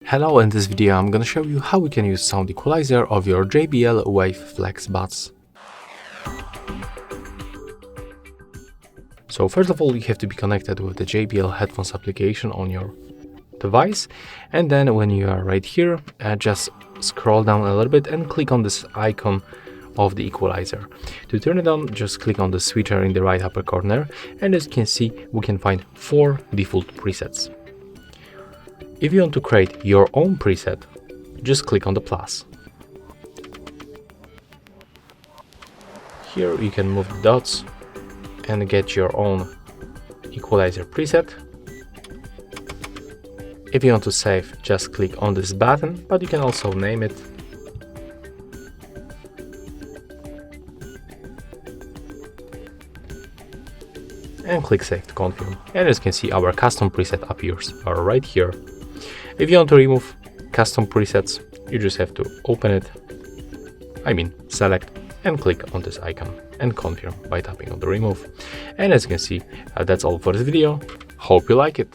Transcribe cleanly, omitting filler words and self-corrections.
Hello, in this video I'm gonna show you how we can use sound equalizer of your JBL Wave Flex buds. So first of all, you have to be connected with the JBL headphones application on your device, and then when you are right here, just scroll down a little bit and click on this icon of the equalizer. To turn it on, just click on the switcher in the right upper corner, and as you can see, we can find 4 default presets. If you want to create your own preset, just click on the plus. Here you can move the dots and get your own equalizer preset. If you want to save, just click on this button, but you can also name it. And click Save to confirm. And as you can see, our custom preset appears right here. If you want to remove custom presets, you just have to open it, select and click on this icon and confirm by tapping on the remove. And as you can see, that's all for this video. Hope you like it.